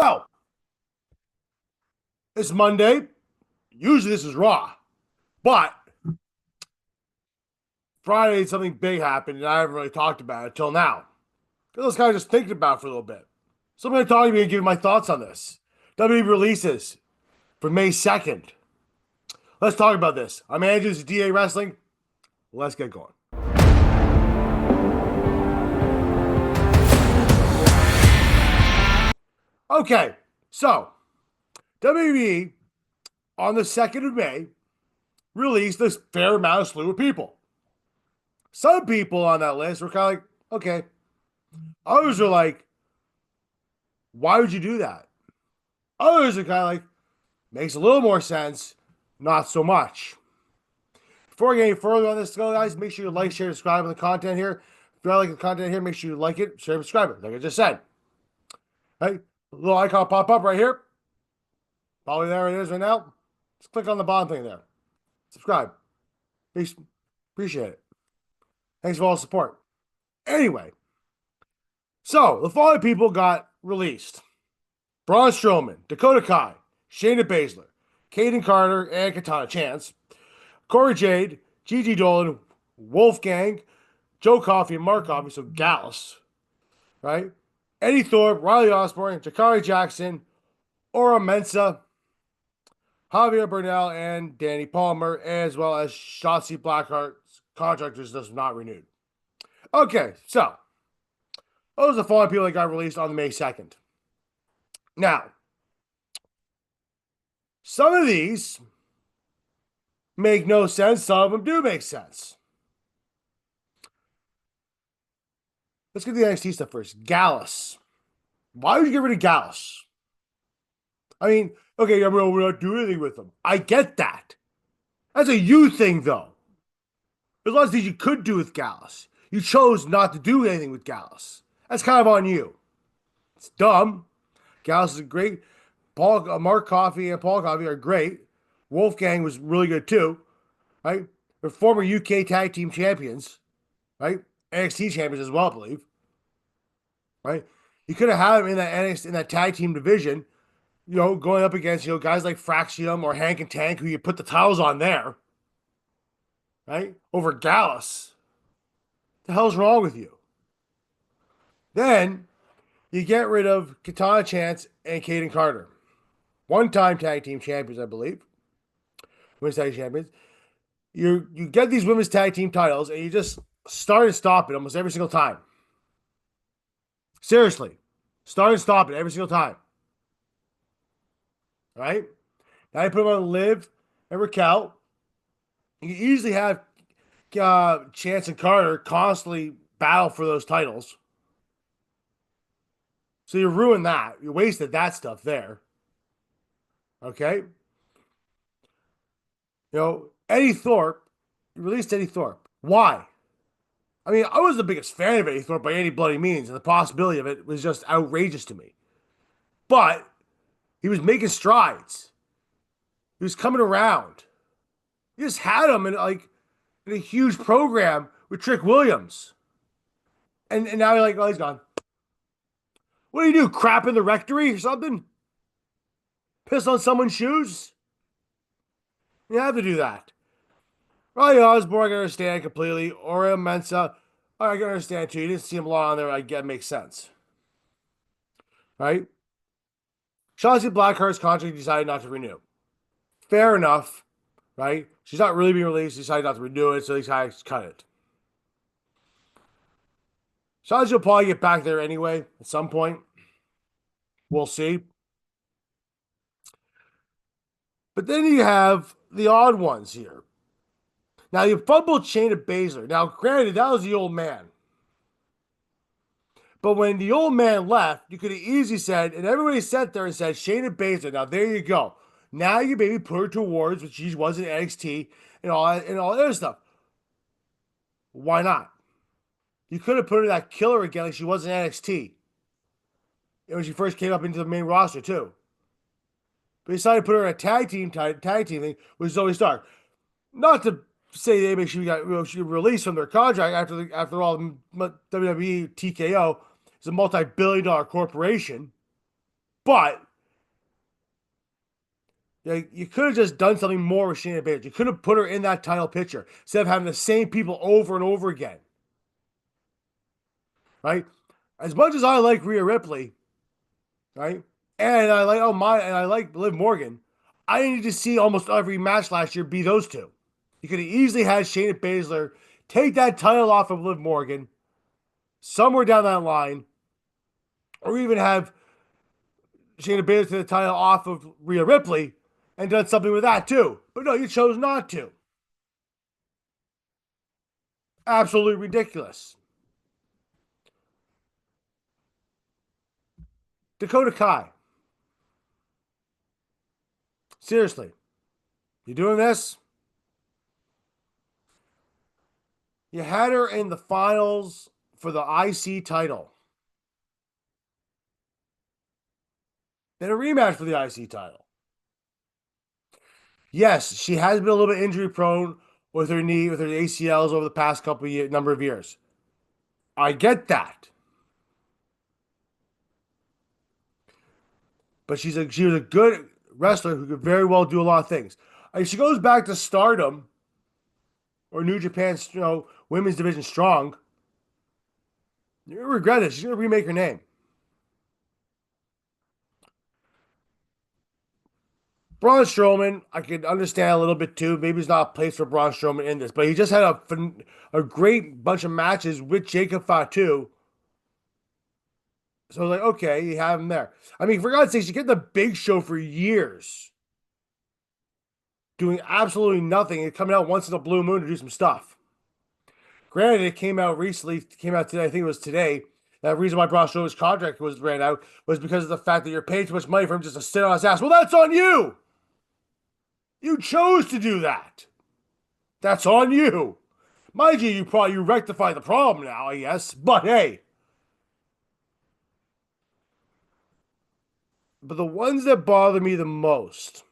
Well, it's Monday. Usually this is Raw, but Friday something big happened, and I haven't really talked about it until now. I was kind of just thinking about it for a little bit. So I'm going to talk to you and give you my thoughts on this. WWE releases for May 2nd. Let's talk about this. I'm Andrews, DA Wrestling. Let's get going. Okay, so WWE on the 2nd of May released this fair amount of slew of people. Some people on that list were kind of like, okay. Others are like, why would you do that? Others are kind of like, makes a little more sense, not so much. Before I get any further on this, guys, make sure you like, share, subscribe on the content here. If you like the content here, make sure you like it, share, subscribe it, like I just said. Hey, a little icon pop up right here. Probably there it is right now. Just click on the bottom thing there. Subscribe. Peace. Appreciate it. Thanks for all the support. Anyway, so the following people got released: Braun Strowman, Dakota Kai, Shayna Baszler, Kaden Carter, and Katana Chance, Corey Jade, Gigi Dolan, Wolfgang, Joe Coffey, and Mark Coffey, so Gallus, right? Eddie Thorpe, Riley Osborne, Jakari Jackson, Ora Mensa, Javier Bernal, and Danny Palmer, as well as Shotzi Blackheart's contract is not renewed. Okay, so those are the following people that got released on May 2nd. Now, some of these make no sense. Some of them do make sense. Let's get the NXT stuff first. Gallus. Why would you get rid of Gallus? I mean, okay, we're not doing anything with him. I get that. That's a you thing, though. There's lots of things you could do with Gallus. You chose not to do anything with Gallus. That's kind of on you. It's dumb. Gallus is great. Mark Coffey and Paul Coffey are great. Wolfgang was really good too, right? They're former UK Tag Team Champions, right? NXT champions as well, I believe, right? You could have had them in that NXT, in that tag team division, going up against guys like Fraxium or Hank and Tank, who you put the titles on there, right? Over Gallus. What the hell's wrong with you? Then you get rid of Katana Chance and Kaden Carter, one-time tag team champions, I believe. Women's tag team champions. You get these women's tag team titles and you just start and stop it almost every single time. Seriously. Start and stop it every single time. All right? Now you put them on Liv and Raquel. You can easily have Chance and Carter constantly battle for those titles. So you ruined that. You wasted that stuff there. Okay? Eddie Thorpe, you released Eddie Thorpe. Why? I mean, I was the biggest fan of Eddie Thorpe by any bloody means, and the possibility of it was just outrageous to me. But he was making strides. He was coming around. You just had him in a huge program with Trick Williams. And now you're like, oh, he's gone. What do you do? Crap in the rectory or something? Piss on someone's shoes? You have to do that. Riley Osborne, I can understand completely. Ora Mensa, I can understand too. You didn't see him a lot on there. I get it makes sense. Right? Shotzi Blackheart's contract decided not to renew. Fair enough. Right? She's not really being released. She decided not to renew it, so these guys cut it. Shotzi will probably get back there anyway at some point. We'll see. But then you have the odd ones here. Now, you fumbled Shayna Baszler. Now, granted, that was the old man. But when the old man left, you could have easily said, and everybody sat there and said, Shayna Baszler. Now, there you go. Now you maybe put her towards what she was in NXT and all that other stuff. Why not? You could have put her that killer again like she was in NXT. And when she first came up into the main roster, too. But decided to put her in a tag team thing with Zoe Stark. Not to say they she got released from their contract after all, WWE TKO is a multi-billion-dollar corporation, But like, you could have just done something more with Shayna Baszler. You could have put her in that title picture instead of having the same people over and over again. Right? As much as I like Rhea Ripley, right? And I like Liv Morgan. I need to see almost every match last year be those two. You could have easily had Shayna Baszler take that title off of Liv Morgan somewhere down that line, or even have Shayna Baszler take the title off of Rhea Ripley and done something with that too. But no, you chose not to. Absolutely ridiculous. Dakota Kai. Seriously. You doing this? You had her in the finals for the IC title. Then a rematch for the IC title. Yes, she has been a little bit injury prone with her knee, with her ACLs over the past number of years. I get that. But she was a good wrestler who could very well do a lot of things. If she goes back to Stardom or New Japan, women's division strong, you're gonna regret it. She's gonna remake her name. Braun Strowman, I could understand a little bit too. Maybe it's not a place for Braun Strowman in this, but he just had a great bunch of matches with Jacob Fatu. So like, okay, you have him there. I mean, for God's sake, you get the Big Show for years, doing absolutely nothing and coming out once in a blue moon to do some stuff. Granted, it came out recently, came out today. I think it was today. That reason why Braun Strowman's contract was ran out was because of the fact that you're paying too much money for him just to sit on his ass. Well, that's on you. You chose to do that. That's on you. Mind you, you rectify the problem now, I guess. But hey. But the ones that bother me the most.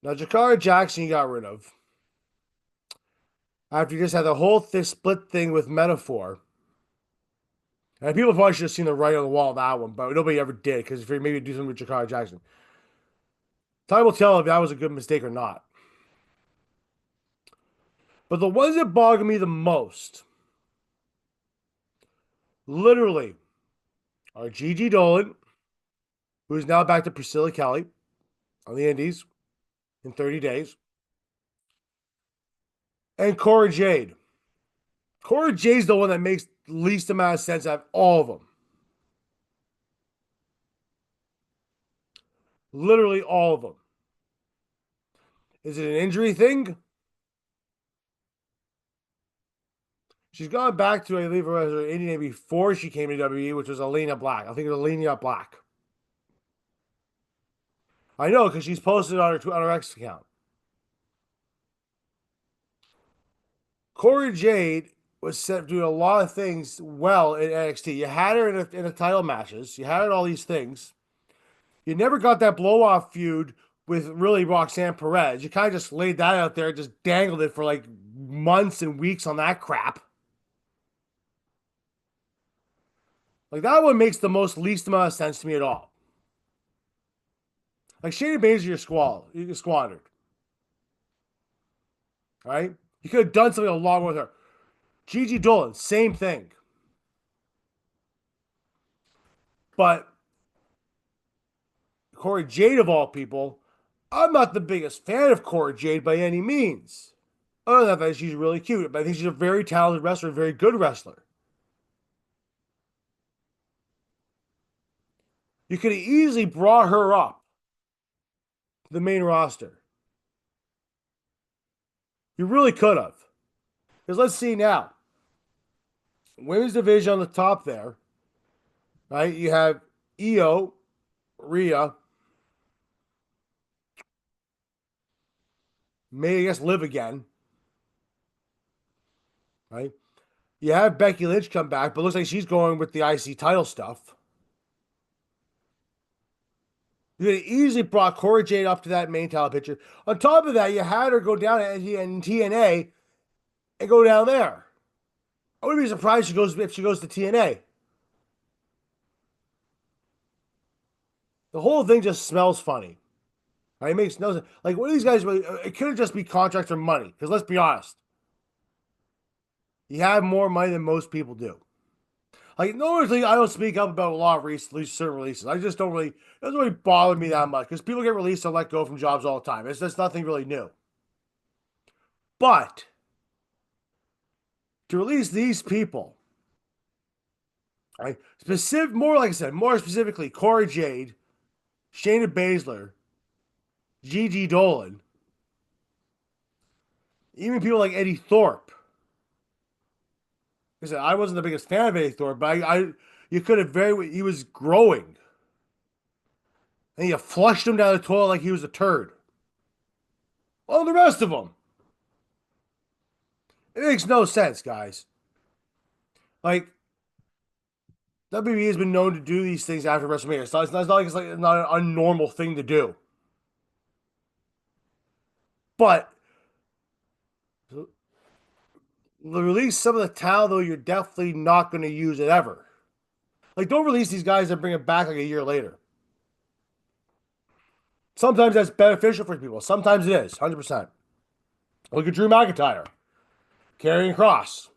Now, Jakara Jackson you got rid of. After you just had the whole split thing with Metaphor. And people probably should have seen the writing on the wall of that one, but nobody ever did, because if you maybe do something with Jakara Jackson. Time will tell if that was a good mistake or not. But the ones that bother me the most, literally, are Gigi Dolan, who is now back to Priscilla Kelly on the Indies in 30 days, and Cora Jade. Cora Jade's the one that makes least amount of sense out of all of them. Literally all of them. Is it an injury thing? She's gone back to, I believe, her Indian name before she came to WWE, which was Alina Black. I think it was Alina Black. I know, because she's posted on her X account. Cora Jade was set doing a lot of things well in NXT. You had her in the title matches. You had her in all these things. You never got that blow-off feud with really Roxanne Perez. You kind of just laid that out there, just dangled it for like months and weeks on that crap. Like, that one makes the least amount of sense to me at all. Like, Shayna Baszler, you squandered. All right? You could have done something along with her. Gigi Dolan, same thing. But Cora Jade, of all people, I'm not the biggest fan of Cora Jade by any means. Other than that, she's really cute. But I think she's a very talented wrestler, a very good wrestler. You could have easily brought her up to the main roster. You really could have. Because let's see now. Women's division on the top there. Right? You have Io, Rhea, may I guess Liv again. Right? You have Becky Lynch come back, but looks like she's going with the IC title stuff. You could have easily brought Cora Jade up to that main title picture. On top of that, you had her go down in TNA and go down there. I wouldn't be surprised if she goes to TNA. The whole thing just smells funny. Right? It makes no sense. Like, what are these guys really? It couldn't just be contracts or money. Because let's be honest, you have more money than most people do. Like, normally I don't speak up about a lot of certain releases. I just don't really, it doesn't really bother me that much because people get released and let go from jobs all the time. It's just nothing really new. But to release these people, right? More like I said, more specifically, Corey Jade, Shayna Baszler, Gigi Dolan, even people like Eddie Thorpe. Like I said, I wasn't the biggest fan of Eddie Thorpe, but you could have he was growing. And you flushed him down the toilet like he was a turd. All the rest of them. It makes no sense, guys. Like, WWE has been known to do these things after WrestleMania. It's not an unnormal thing to do. But release some of the talent, though, you're definitely not going to use it ever. Like, don't release these guys and bring it back like a year later. Sometimes that's beneficial for people. Sometimes it is, 100%. Look at Drew McIntyre, Karrion Kross,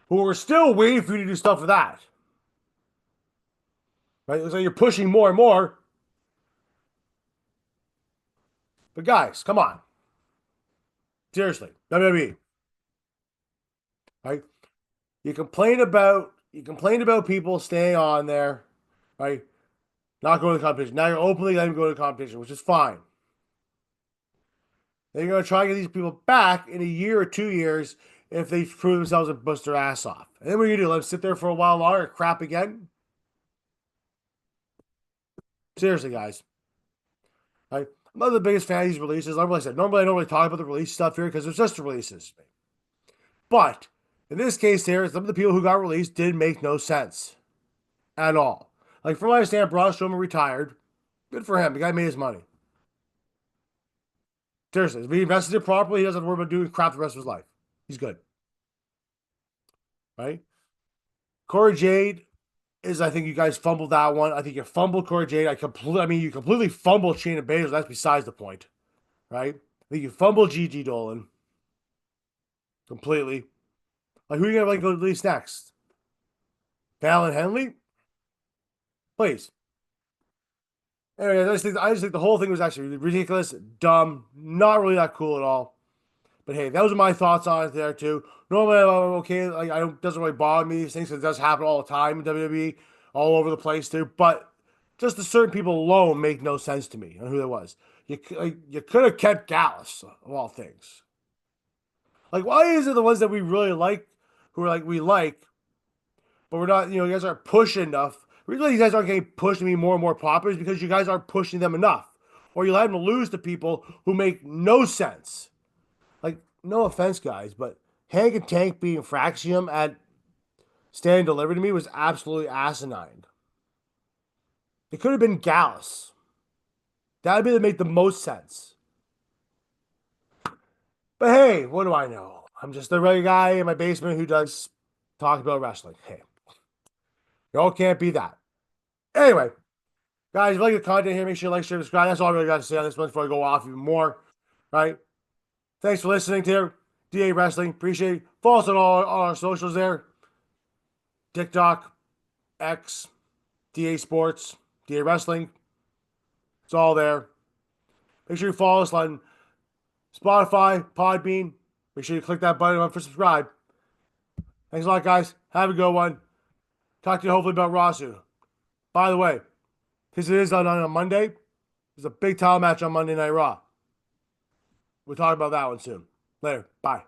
who are still waiting for you to do stuff with that. Right? It looks like you're pushing more and more. But guys, come on. Seriously, WWE. Right? You complained about people staying on there, right? Not going to the competition. Now you're openly letting them go to the competition, which is fine. Then you're going to try to get these people back in a year or 2 years if they prove themselves and bust their ass off. And then what are you going to do? Let them sit there for a while longer and crap again? Seriously, guys. Right? I'm not the biggest fan of these releases. Like I said, normally I don't really talk about the release stuff here because it's just the releases. But in this case here, some of the people who got released did make no sense at all. Like, from what I understand, Braun Strowman retired. Good for him. The guy made his money. Seriously, if he invested it properly, he doesn't have to worry about doing crap the rest of his life. He's good. Right? Corey Jade is, I think you guys fumbled that one. I think you fumbled Corey Jade. You completely fumbled Shayna Baszler. That's besides the point. Right? I think you fumbled Gigi Dolan. Completely. Like, who are you going to go release next? Fallon Henley? Please. Anyway, I just think the whole thing was actually ridiculous, dumb, not really that cool at all. But hey, those are my thoughts on it there too. Normally, I'm okay. Like, I don't, doesn't really bother me. These things, it does happen all the time in WWE, all over the place too. But just the certain people alone make no sense to me on who that was. You could have kept Gallus of all things. Like, why is it the ones that we really like, who are like we like, but we're not? You guys aren't pushing enough. The reason you guys aren't getting pushed to be more and more popular is because you guys aren't pushing them enough, or you let them lose to people who make no sense. Like, no offense, guys, but Hank and Tank beating Fraxium at Stand and Deliver to me was absolutely asinine. It could have been Gallus. That would be that made the most sense. But hey, what do I know? I'm just a regular guy in my basement who does talk about wrestling. Hey, y'all can't be that. Anyway, guys, if you like the content here, make sure you like, share, subscribe. That's all I really got to say on this one before I go off even more. Right? Thanks for listening to DA Wrestling. Appreciate it. Follow us on all our socials there. TikTok, X, DA Sports, DA Wrestling. It's all there. Make sure you follow us on Spotify, Podbean. Make sure you click that button for subscribe. Thanks a lot, guys. Have a good one. Talk to you hopefully about Raw soon. By the way, because it is on a Monday, there's a big title match on Monday Night Raw. We'll talk about that one soon. Later. Bye.